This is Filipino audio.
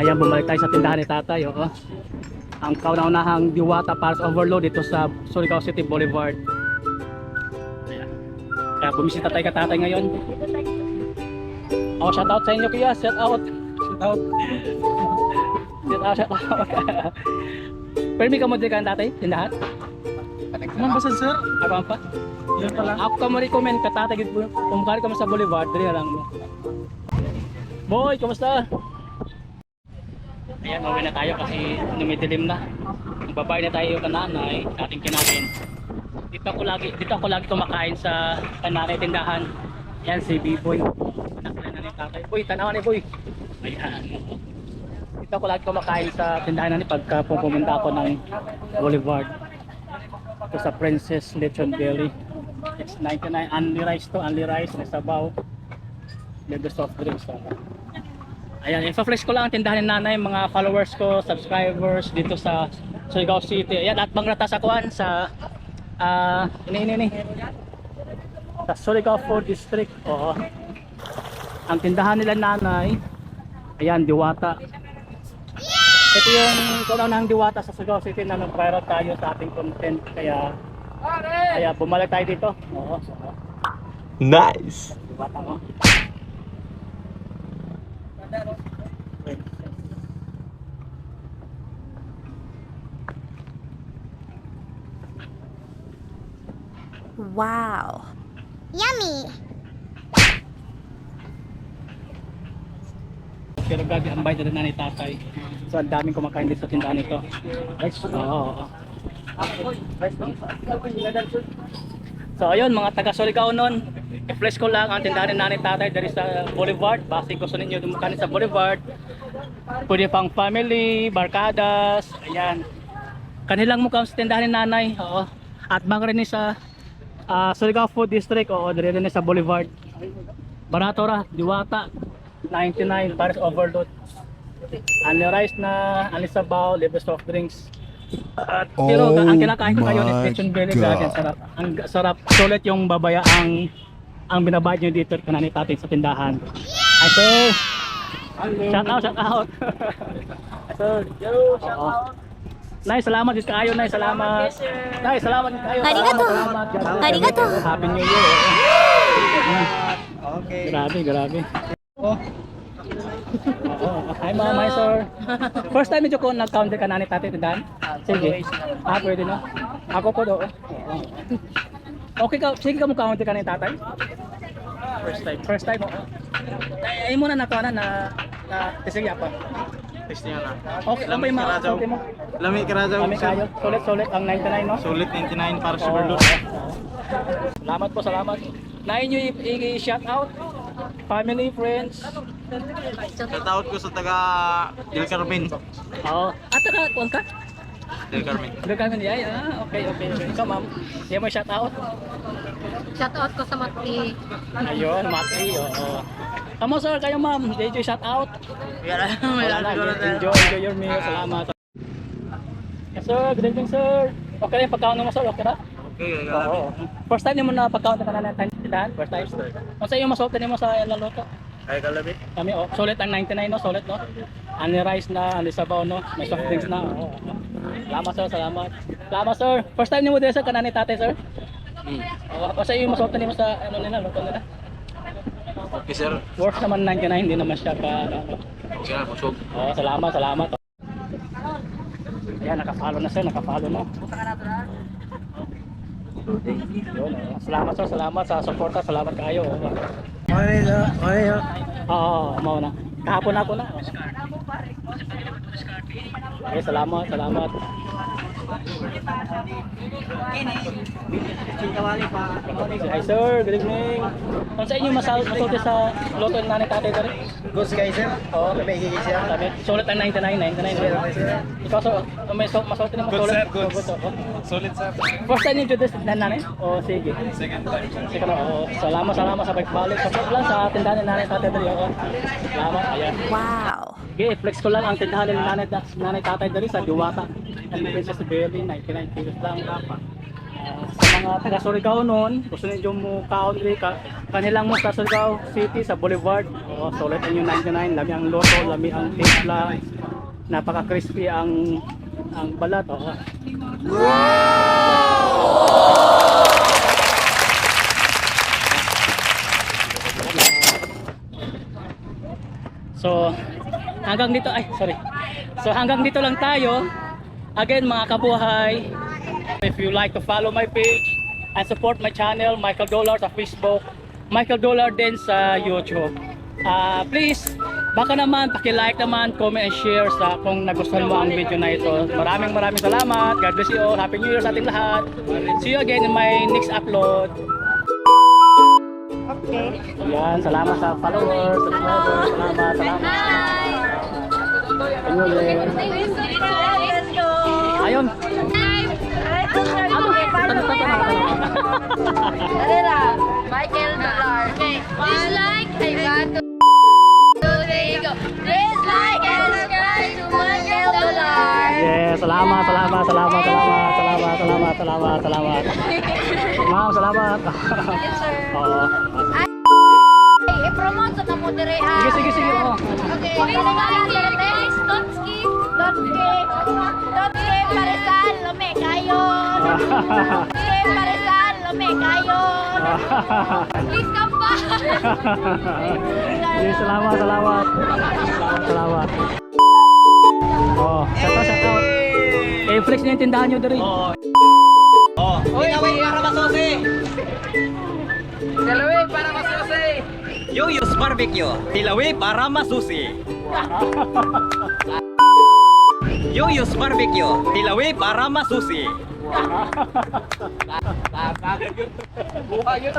Ayan, bumalik tayo sa tindahan ni tatay. Oh. Ang kauna-unahang Diwata Paris Overload dito sa Surigao City Boulevard. Ayan. Kaya bumisita tayo ka tatay ngayon. Oh, shout out sa inyo kuya, shout out. Shout out. Shout out. Permi ka mo din ka tatay, tindahan? Ano ba sir? Ako pa? Yun pala. Ako ka mo recommend ka tatay, kung kari ka mo sa Boulevard, dali na lang mo. Boy, kumusta? Ayan, mawin na tayo kasi numidilim na. Babae na tayo kananay, ating kinain. Dito ako lagi kumakain sa kananay tindahan. Yan si B-Boy. Anak na ni tatay. Boy, tanawan ni Boy. Ayan. Dito ako lagi kumakain sa tindahan ni pagka pumunta ako ng Boulevard. Ito sa Princess Lechon Belly. It's 99 only rice to, only rice, may sabaw. May soft drinks. Ayan, i-flash ko lang ang tindahan ni nanay, mga followers ko, subscribers dito sa Surigao City. Ayan, at bangrata sa kuan sa ini sa Surigao Food District. Oo. Ang tindahan nila nanay, ayan, Diwata. Ito yung kaunang Diwata sa Surigao City na nag-viral tayo sa ating content, kaya bumalik tayo dito. Oo. Nice. Diwata mo. Wow. Yummy. Pero grabe ang bayad na ni tatay. So ang daming kumakain dito sa tindahan nito. Oo. So ayun mga taga Surigao nun, i-flash ko lang ang tindahan ni nanay tatay dari sa Boulevard. Base gusto ninyo dumakanin sa Boulevard. Pwede pang family, barkadas, ayan. Kanilang mukhang sa tindahan ni nanay. Oo. At bang rin sa Surigao Food District, oo, dari rin sa Boulevard. Barato ra, Diwata, 99 Paris Overload. Only rice na, only sabaw, libre soft drinks. At pero ang kinakain ko ngayon is lechon belly, grabe ang sarap. Ang sarap, sulit yung babaya ang binabayad nyo dito kanani tatay sa tindahan. Ay sir, shout out. Sir, yo, shout out. Nay, salamat din kayo, Nay, salamat. Nay, salamat din kayo. Arigato. Arigato. Happy New Year. Okay. Grabe. Oh. Hi ma'am, hi sir. First time medyo ko nag-counter ka na ni tatay tindahan? Sige. Pwede no? Ako po do. Okay ka, sige ka mo counter ka ni tatay? First time. Ay muna na to na sige apa. Testing na. Okay, ano ba yung mga sabi mo? Lami karajaw. Kami kayo. Sulit ang 99 no? Sulit 99 para sa overload. Salamat po, salamat. Nain nyo i-shout out. Family, friends. Shoutout ko sa taga Del Carmen. Oo. At taga, kuwan ka? Del Carmen. Del Carmen, ay, okay. Ikaw ma'am, hindi mo shout out? Shout out ko sa Mati. Ayun, Mati, oo. Tama sir, kayo ma'am, did you shout out? Enjoy your meal, salamat. Yes sir, good evening sir. Okay na yung pagkaon mo sir, okay na? Okay, Oo. First time mo na pagkaon ka na ng tindahan? First time? Kung sa iyo masulta mo sa laloto? Ay kalabi. Kami, sulit ang 99 no, sulit no? Only rice na, only sabaw no, may soft drinks na. Oo. Salamat sir, salamat. Salamat sir. First time niyo mo din sir, kanani tatay sir? Kung sa iyo masulta mo sa ano nila, luto nila? Okay sir. Worth naman 99, hindi naman siya ka. Okay na, busog. Oo, salamat. Ayan, nakapalo na sir, nakapalo na. Yun, salamat sir, salamat sa suporta, salamat kayo. Okay. Oo, mau na. Kahapon ako na. Okay, salamat. Hi sir, good evening. Kung sa inyo masulti sa loto ng nanay tatay dali? Gusto kayo sir? Oo, May higit siya. kami. Sulit ang 99. Ikaw sir, may masulti naman Good sulit. sir, good. Good, oo. Solid sir. First time introduce na nanay? O sige. Second time. Sige na, oo. Salamat sa pagbalik. Support lang sa tindahan ni nanay tatay dali. Oo. Salamat, ayan. Wow. Okay, flex ko lang ang tindahan ni nanay tatay dali sa Diwata. Ang Princess Belly, 99 kilos lang. Sa mga taga Surigao noon, gusto niyo mo kaon diri kanilang mo sa Surigao City sa Boulevard. Solid ang yung 99, lami ang loto, lami ang timpla. Napaka-crispy ang balat. So, hanggang dito, So, hanggang dito lang tayo. Again, mga kabuhay, if you like to follow my page and support my channel, Michael Dollar sa Facebook, Michael Dollar din sa YouTube. Please, baka naman, paki-like naman, comment and share sa kung nagustuhan mo ang video na ito. Maraming salamat. God bless you all. Happy New Year sa ating lahat. See you again in my next upload. Okay. Yan, salamat sa followers, subscribers. Salamat. Let's go. Ayun. Michael Dollar. Okay. Please like. I want to. There you go. Please like and subscribe to Michael Dollar. Yes, salamat. Ma'am, salamat. Yes, sir. Oo. I-promote sa mo dire. Sige. Okay. Please like guys. Don't skip. Paresan. Lome kayo. Paresan. Lome kayo. Please come back. Yes, salamat. Shout out. Flex na yung tindahan nyo dali. Tilaway para masusi! Tilaway para masusi! Yoyos Barbecue. Tilaway para masusi. Yoyos Barbecue. Tilaway para masusi. Buhay yun.